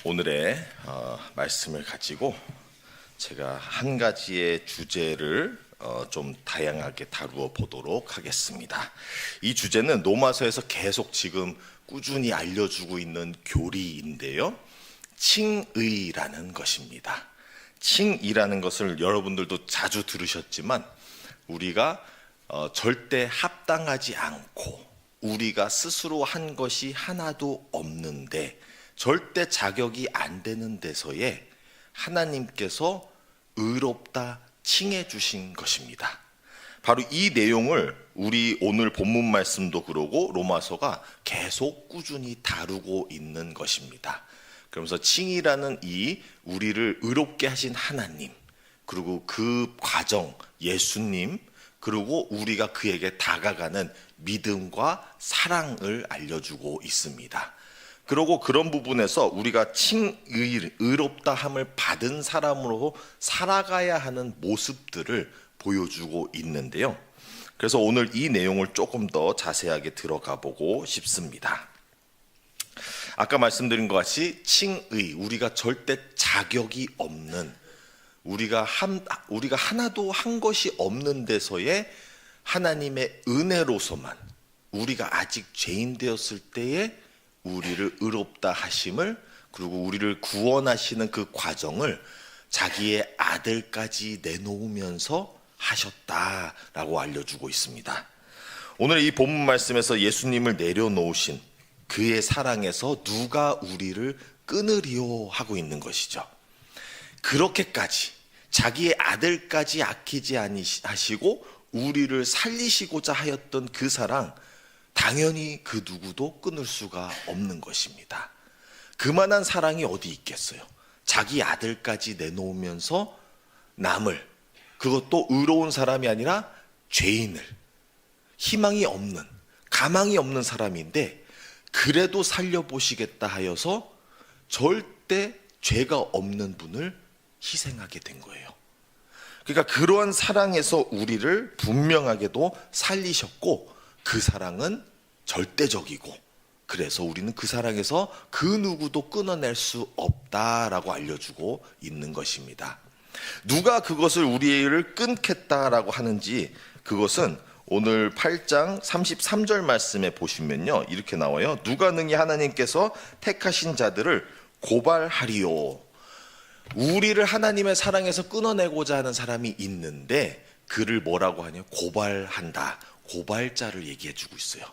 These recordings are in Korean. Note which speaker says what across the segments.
Speaker 1: 오늘의 말씀을 가지고 제가 한 가지의 주제를 좀 다양하게 다루어 보도록 하겠습니다. 이 주제는 로마서에서 계속 지금 꾸준히 알려주고 있는 교리인데요, 칭의라는 것입니다. 칭의라는 것을 여러분들도 자주 들으셨지만, 우리가 절대 합당하지 않고 우리가 스스로 한 것이 하나도 없는데 절대 자격이 안 되는 데서에 하나님께서 의롭다 칭해 주신 것입니다. 바로 이 내용을 우리 오늘 본문 말씀도 그러고 로마서가 계속 꾸준히 다루고 있는 것입니다. 그러면서 칭의라는 이 우리를 의롭게 하신 하나님, 그리고 그 과정 예수님, 그리고 우리가 그에게 다가가는 믿음과 사랑을 알려주고 있습니다. 그리고 그런 부분에서 우리가 의롭다함을 받은 사람으로 살아가야 하는 모습들을 보여주고 있는데요. 그래서 오늘 이 내용을 조금 더 자세하게 들어가 보고 싶습니다. 아까 말씀드린 것 같이 칭의, 우리가 절대 자격이 없는, 우리가 하나도 한 것이 없는 데서의 하나님의 은혜로서만, 우리가 아직 죄인 되었을 때에 우리를 의롭다 하심을, 그리고 우리를 구원하시는 그 과정을 자기의 아들까지 내놓으면서 하셨다라고 알려주고 있습니다. 오늘 이 본문 말씀에서 예수님을 내려놓으신 그의 사랑에서 누가 우리를 끊으리요 하고 있는 것이죠. 그렇게까지 자기의 아들까지 아끼지 아니하시고 우리를 살리시고자 하였던 그 사랑, 당연히 그 누구도 끊을 수가 없는 것입니다. 그만한 사랑이 어디 있겠어요? 자기 아들까지 내놓으면서 남을, 그것도 의로운 사람이 아니라 죄인을, 희망이 없는, 가망이 없는 사람인데 그래도 살려보시겠다 하여서 절대 죄가 없는 분을 희생하게 된 거예요. 그러니까 그러한 사랑에서 우리를 분명하게도 살리셨고, 그 사랑은 절대적이고, 그래서 우리는 그 사랑에서 그 누구도 끊어낼 수 없다라고 알려주고 있는 것입니다. 누가 그것을 우리를 끊겠다라고 하는지, 그것은 오늘 8장 33절 말씀에 보시면요, 이렇게 나와요. 누가 능히 하나님께서 택하신 자들을 고발하리요. 우리를 하나님의 사랑에서 끊어내고자 하는 사람이 있는데 그를 뭐라고 하냐? 고발한다. 고발자를 얘기해 주고 있어요.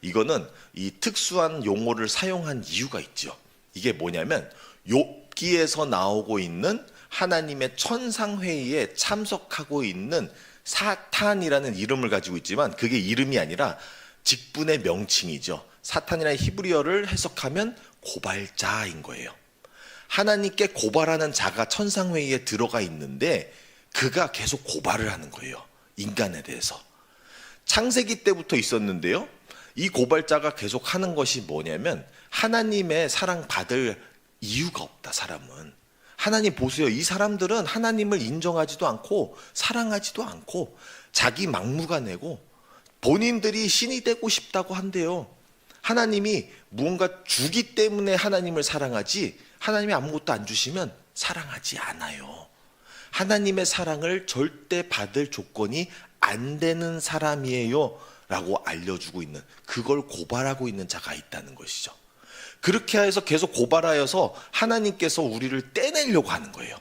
Speaker 1: 이거는 이 특수한 용어를 사용한 이유가 있죠. 이게 뭐냐면 욥기에서 나오고 있는 하나님의 천상회의에 참석하고 있는 사탄이라는 이름을 가지고 있지만, 그게 이름이 아니라 직분의 명칭이죠. 사탄이라는 히브리어를 해석하면 고발자인 거예요. 하나님께 고발하는 자가 천상회의에 들어가 있는데 그가 계속 고발을 하는 거예요. 인간에 대해서. 창세기 때부터 있었는데요, 이 고발자가 계속 하는 것이 뭐냐면, 하나님의 사랑 받을 이유가 없다. 사람은 하나님 보세요, 이 사람들은 하나님을 인정하지도 않고 사랑하지도 않고 자기 막무가내고 본인들이 신이 되고 싶다고 한대요. 하나님이 무언가 주기 때문에 하나님을 사랑하지, 하나님이 아무것도 안 주시면 사랑하지 않아요. 하나님의 사랑을 절대 받을 조건이 안 되는 사람이에요 라고 알려주고 있는, 그걸 고발하고 있는 자가 있다는 것이죠. 그렇게 해서 계속 고발하여서 하나님께서 우리를 떼내려고 하는 거예요.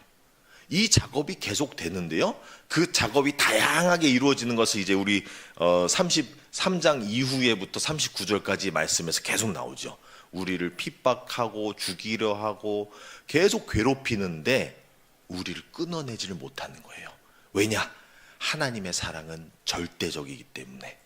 Speaker 1: 이 작업이 계속 되는데요, 그 작업이 다양하게 이루어지는 것을 이제 우리 33장 이후에부터 39절까지 말씀에서 계속 나오죠. 우리를 핍박하고 죽이려 하고 계속 괴롭히는데 우리를 끊어내지를 못하는 거예요. 왜냐? 하나님의 사랑은 절대적이기 때문에.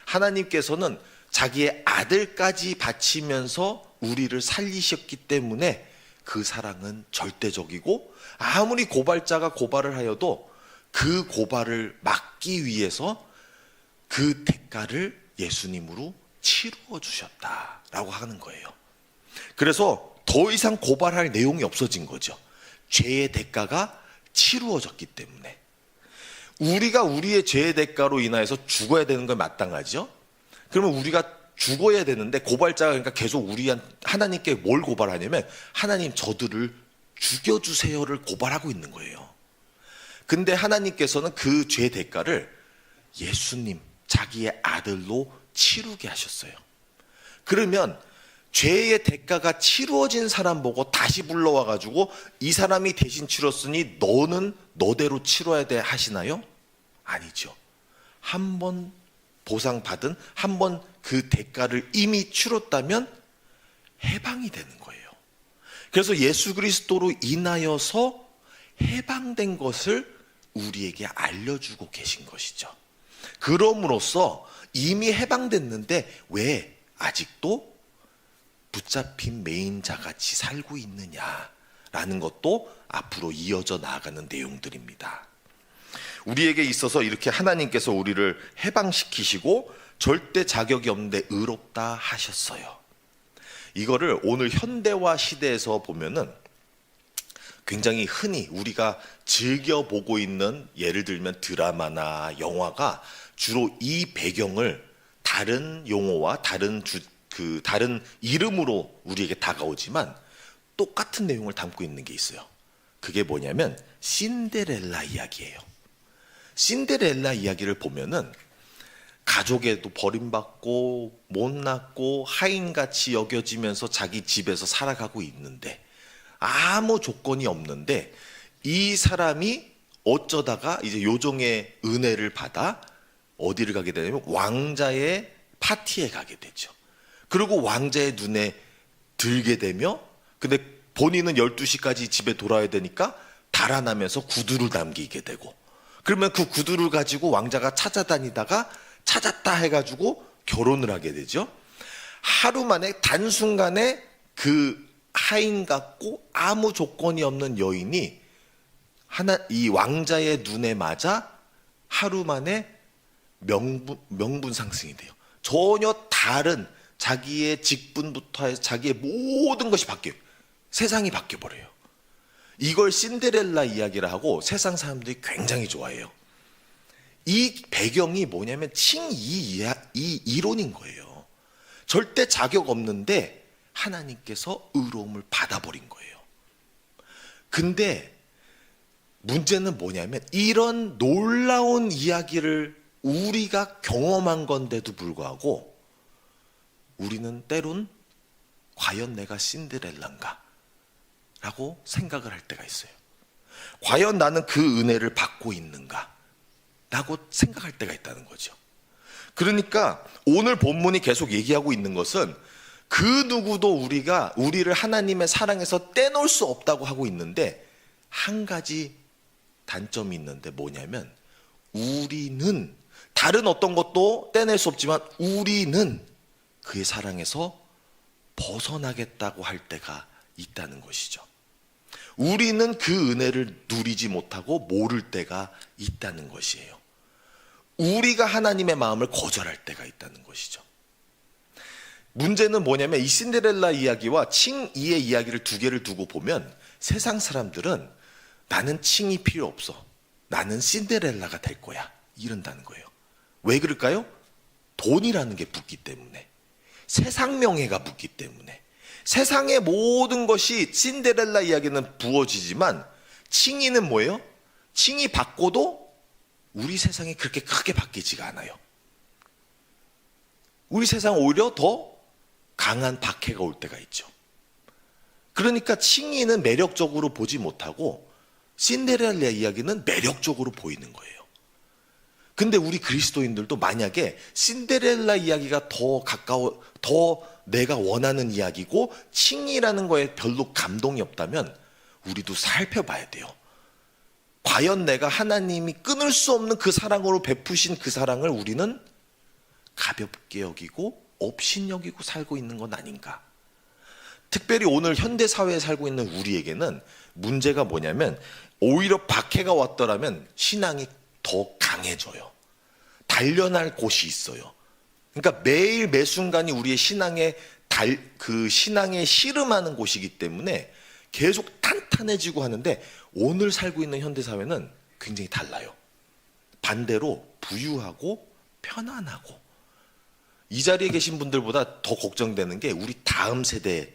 Speaker 1: 하나님께서는 자기의 아들까지 바치면서 우리를 살리셨기 때문에 그 사랑은 절대적이고, 아무리 고발자가 고발을 하여도 그 고발을 막기 위해서 그 대가를 예수님으로 치루어 주셨다라고 하는 거예요. 그래서 더 이상 고발할 내용이 없어진 거죠. 죄의 대가가 치루어졌기 때문에. 우리가 우리의 죄의 대가로 인하여서 죽어야 되는 건 마땅하죠. 그러면 우리가 죽어야 되는데 고발자가 그러니까 계속 하나님께 뭘 고발하냐면 하나님 저들을 죽여주세요를 고발하고 있는 거예요. 근데 하나님께서는 그 죄 대가를 예수님 자기의 아들로 치르게 하셨어요. 그러면 죄의 대가가 치루어진 사람 보고 다시 불러와 가지고 이 사람이 대신 치렀으니 너는 너대로 치러야 돼 하시나요? 아니죠. 한 번 보상받은, 한 번 그 대가를 이미 치렀다면 해방이 되는 거예요. 그래서 예수 그리스도로 인하여서 해방된 것을 우리에게 알려주고 계신 것이죠. 그럼으로써 이미 해방됐는데 왜 아직도 붙잡힌 매인자같이 살고 있느냐라는 것도 앞으로 이어져 나아가는 내용들입니다. 우리에게 있어서 이렇게 하나님께서 우리를 해방시키시고 절대 자격이 없는데 의롭다 하셨어요. 이거를 오늘 현대화 시대에서 보면은 굉장히 흔히 우리가 즐겨보고 있는, 예를 들면 드라마나 영화가 주로 이 배경을 다른 용어와 다른 이름으로 우리에게 다가오지만 똑같은 내용을 담고 있는 게 있어요. 그게 뭐냐면 신데렐라 이야기예요. 신데렐라 이야기를 보면은 가족에도 버림받고 못났고 하인같이 여겨지면서 자기 집에서 살아가고 있는데 아무 조건이 없는데 이 사람이 어쩌다가 이제 요정의 은혜를 받아 어디를 가게 되냐면 왕자의 파티에 가게 되죠. 그리고 왕자의 눈에 들게 되며, 근데 본인은 12시까지 집에 돌아야 되니까 달아나면서 구두를 남기게 되고, 그러면 그 구두를 가지고 왕자가 찾아다니다가 찾았다 해가지고 결혼을 하게 되죠. 하루 만에 단순간에 그 하인 같고 아무 조건이 없는 여인이 이 왕자의 눈에 맞아 하루 만에 명분 상승이 돼요. 전혀 다른 자기의 직분부터 해서 자기의 모든 것이 바뀌어요. 세상이 바뀌어버려요. 이걸 신데렐라 이야기라 하고 세상 사람들이 굉장히 좋아해요. 이 배경이 뭐냐면 이 이론인 거예요. 절대 자격 없는데 하나님께서 의로움을 받아버린 거예요. 근데 문제는 뭐냐면 이런 놀라운 이야기를 우리가 경험한 건데도 불구하고 우리는 때론 과연 내가 신데렐라인가? 라고 생각을 할 때가 있어요. 과연 나는 그 은혜를 받고 있는가? 라고 생각할 때가 있다는 거죠. 그러니까 오늘 본문이 계속 얘기하고 있는 것은 그 누구도 우리를 하나님의 사랑에서 떼놓을 수 없다고 하고 있는데 한 가지 단점이 있는데 뭐냐면 우리는 다른 어떤 것도 떼낼 수 없지만 우리는 그의 사랑에서 벗어나겠다고 할 때가 있다는 것이죠. 우리는 그 은혜를 누리지 못하고 모를 때가 있다는 것이에요. 우리가 하나님의 마음을 거절할 때가 있다는 것이죠. 문제는 뭐냐면 이 신데렐라 이야기와 칭이의 이야기를 두 개를 두고 보면 세상 사람들은 나는 칭이 필요 없어, 나는 신데렐라가 될 거야 이런다는 거예요. 왜 그럴까요? 돈이라는 게 붙기 때문에, 세상 명예가 붙기 때문에. 세상의 모든 것이 신데렐라 이야기는 부어지지만 칭이는 뭐예요? 칭이 바꿔도 우리 세상이 그렇게 크게 바뀌지가 않아요. 우리 세상 오히려 더 강한 박해가 올 때가 있죠. 그러니까 칭이는 매력적으로 보지 못하고 신데렐라 이야기는 매력적으로 보이는 거예요. 근데 우리 그리스도인들도 만약에 신데렐라 이야기가 더 내가 원하는 이야기고 칭이라는 거에 별로 감동이 없다면 우리도 살펴봐야 돼요. 과연 내가 하나님이 끊을 수 없는 그 사랑으로 베푸신 그 사랑을 우리는 가볍게 여기고 업신여기고 살고 있는 건 아닌가. 특별히 오늘 현대사회에 살고 있는 우리에게는 문제가 뭐냐면 오히려 박해가 왔더라면 신앙이 더 강해져요. 단련할 곳이 있어요. 그러니까 매일 매순간이 우리의 신앙의 신앙에 씨름하는 곳이기 때문에 계속 탄탄해지고 하는데 오늘 살고 있는 현대사회는 굉장히 달라요. 반대로 부유하고 편안하고 이 자리에 계신 분들보다 더 걱정되는 게 우리 다음 세대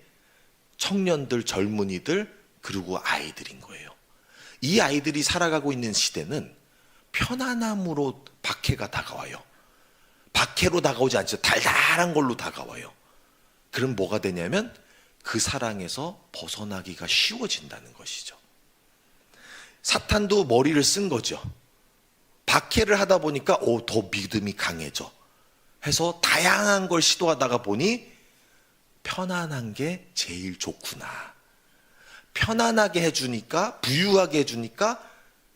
Speaker 1: 청년들, 젊은이들, 그리고 아이들인 거예요. 이 아이들이 살아가고 있는 시대는 편안함으로 박해가 다가와요. 박해로 다가오지 않죠. 달달한 걸로 다가와요. 그럼 뭐가 되냐면 그 사랑에서 벗어나기가 쉬워진다는 것이죠. 사탄도 머리를 쓴 거죠. 박해를 하다 보니까 더 믿음이 강해져 해서 다양한 걸 시도하다가 보니 편안한 게 제일 좋구나. 편안하게 해주니까, 부유하게 해주니까,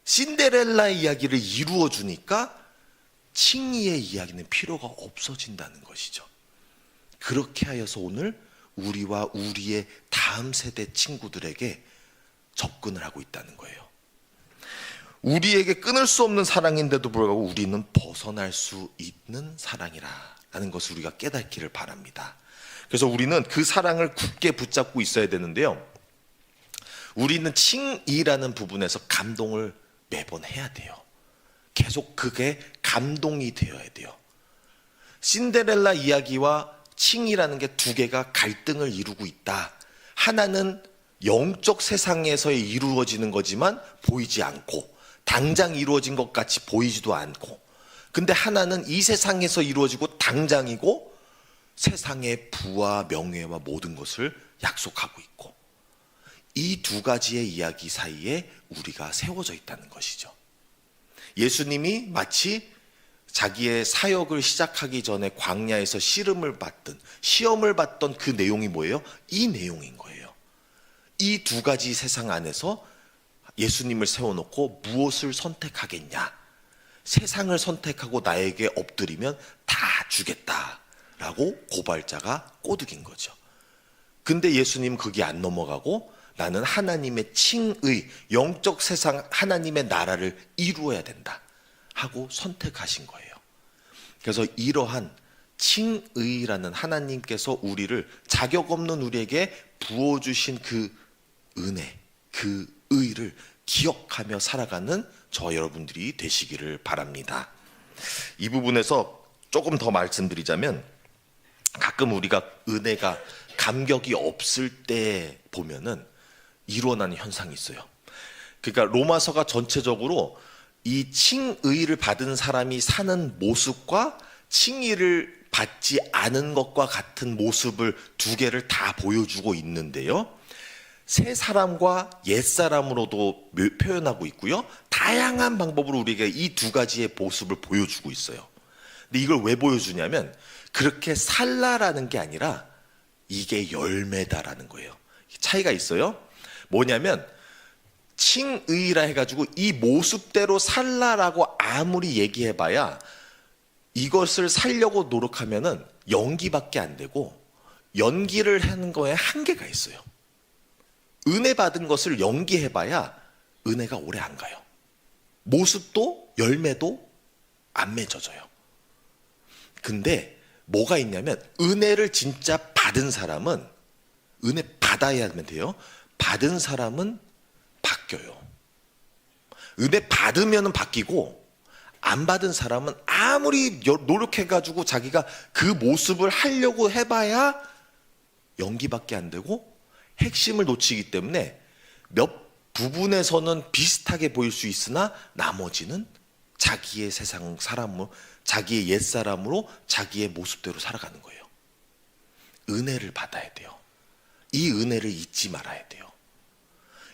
Speaker 1: 신데렐라의 이야기를 이루어 주니까 칭의의 이야기는 필요가 없어진다는 것이죠. 그렇게 하여서 오늘 우리와 우리의 다음 세대 친구들에게 접근을 하고 있다는 거예요. 우리에게 끊을 수 없는 사랑인데도 불구하고 우리는 벗어날 수 있는 사랑이라는 것을 우리가 깨닫기를 바랍니다. 그래서 우리는 그 사랑을 굳게 붙잡고 있어야 되는데요. 우리는 칭의라는 부분에서 감동을 매번 해야 돼요. 계속 그게 감동이 되어야 돼요. 신데렐라 이야기와 칭의라는 게 두 개가 갈등을 이루고 있다. 하나는 영적 세상에서 이루어지는 거지만 보이지 않고 당장 이루어진 것 같이 보이지도 않고, 근데 하나는 이 세상에서 이루어지고 당장이고 세상의 부와 명예와 모든 것을 약속하고 있고, 이 두 가지의 이야기 사이에 우리가 세워져 있다는 것이죠. 예수님이 마치 자기의 사역을 시작하기 전에 광야에서 시험을 받던 그 내용이 뭐예요? 이 내용인 거예요. 이 두 가지 세상 안에서 예수님을 세워놓고 무엇을 선택하겠냐? 세상을 선택하고 나에게 엎드리면 다 주겠다라고 고발자가 꼬드긴 거죠. 근데 예수님은 거기 안 넘어가고 나는 하나님의 칭의, 영적 세상 하나님의 나라를 이루어야 된다 하고 선택하신 거예요. 그래서 이러한 칭의라는 하나님께서 우리를 자격 없는 우리에게 부어주신 그 은혜, 그 의를 기억하며 살아가는 저 여러분들이 되시기를 바랍니다. 이 부분에서 조금 더 말씀드리자면, 가끔 우리가 은혜가 감격이 없을 때 보면은 일어나는 현상이 있어요. 그러니까 로마서가 전체적으로 이 칭의를 받은 사람이 사는 모습과 칭의를 받지 않은 것과 같은 모습을 두 개를 다 보여주고 있는데요. 새 사람과 옛 사람으로도 표현하고 있고요. 다양한 방법으로 우리에게 이 두 가지의 모습을 보여주고 있어요. 근데 이걸 왜 보여주냐면 그렇게 살라라는 게 아니라 이게 열매다라는 거예요. 차이가 있어요. 뭐냐면 칭의라 해가지고 이 모습대로 살라라고 아무리 얘기해봐야 이것을 살려고 노력하면은 연기밖에 안 되고, 연기를 하는 거에 한계가 있어요. 은혜 받은 것을 연기해봐야 은혜가 오래 안 가요. 모습도 열매도 안 맺어져요. 근데 뭐가 있냐면 은혜를 진짜 받은 사람은, 은혜 받아야만 돼요. 받은 사람은 바뀌어요. 은혜 받으면 바뀌고, 안 받은 사람은 아무리 노력해가지고 자기가 그 모습을 하려고 해봐야 연기밖에 안 되고 핵심을 놓치기 때문에 몇 부분에서는 비슷하게 보일 수 있으나 나머지는 자기의 세상 사람으로, 자기의 옛 사람으로 자기의 모습대로 살아가는 거예요. 은혜를 받아야 돼요. 이 은혜를 잊지 말아야 돼요.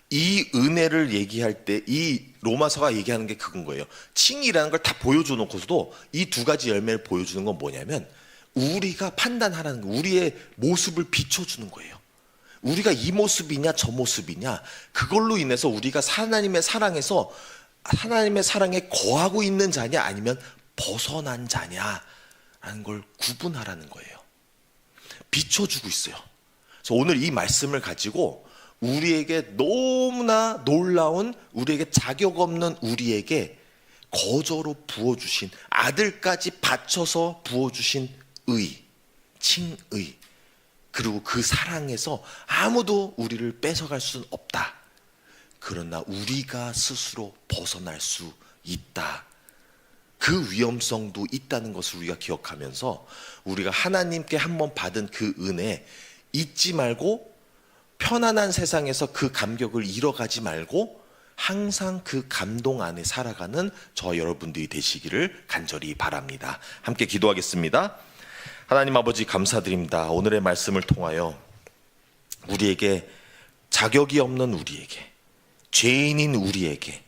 Speaker 1: 이 은혜를 얘기할 때 이 로마서가 얘기하는 게 그건 거예요. 칭의라는 걸 다 보여줘 놓고서도 이 두 가지 열매를 보여주는 건 뭐냐면 우리가 판단하라는 거, 우리의 모습을 비춰주는 거예요. 우리가 이 모습이냐 저 모습이냐, 그걸로 인해서 우리가 하나님의 사랑에서 하나님의 사랑에 거하고 있는 자냐 아니면 벗어난 자냐라는 걸 구분하라는 거예요. 비춰주고 있어요. 그래서 오늘 이 말씀을 가지고 우리에게 너무나 놀라운, 우리에게 자격 없는 우리에게 거저로 부어주신, 아들까지 바쳐서 부어주신 의, 칭의, 그리고 그 사랑에서 아무도 우리를 뺏어갈 수는 없다. 그러나 우리가 스스로 벗어날 수 있다. 그 위험성도 있다는 것을 우리가 기억하면서 우리가 하나님께 한번 받은 그 은혜 잊지 말고 편안한 세상에서 그 감격을 잃어가지 말고 항상 그 감동 안에 살아가는 저 여러분들이 되시기를 간절히 바랍니다. 함께 기도하겠습니다. 하나님 아버지 감사드립니다. 오늘의 말씀을 통하여 우리에게 자격이 없는 우리에게, 죄인인 우리에게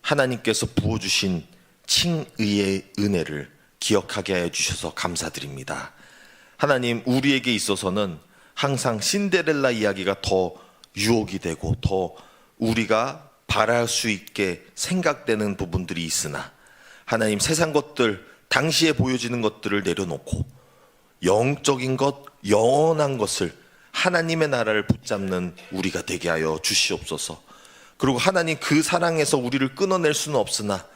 Speaker 1: 하나님께서 부어주신 칭의의 은혜를 기억하게 하여 주셔서 감사드립니다. 하나님, 우리에게 있어서는 항상 신데렐라 이야기가 더 유혹이 되고 더 우리가 바랄 수 있게 생각되는 부분들이 있으나 하나님, 세상 것들, 당시에 보여지는 것들을 내려놓고 영적인 것, 영원한 것을 하나님의 나라를 붙잡는 우리가 되게 하여 주시옵소서. 그리고 하나님, 그 사랑에서 우리를 끊어낼 수는 없으나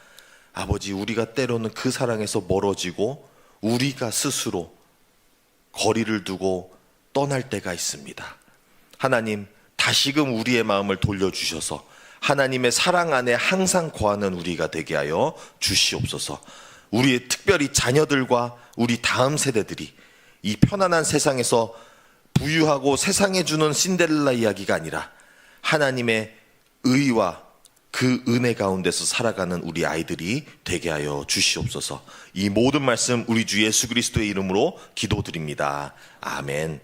Speaker 1: 아버지, 우리가 때로는 그 사랑에서 멀어지고 우리가 스스로 거리를 두고 떠날 때가 있습니다. 하나님, 다시금 우리의 마음을 돌려주셔서 하나님의 사랑 안에 항상 거하는 우리가 되게 하여 주시옵소서. 우리의 특별히 자녀들과 우리 다음 세대들이 이 편안한 세상에서 부유하고 세상에 주는 신데렐라 이야기가 아니라 하나님의 의와 그 은혜 가운데서 살아가는 우리 아이들이 되게 하여 주시옵소서. 이 모든 말씀 우리 주 예수 그리스도의 이름으로 기도드립니다. 아멘.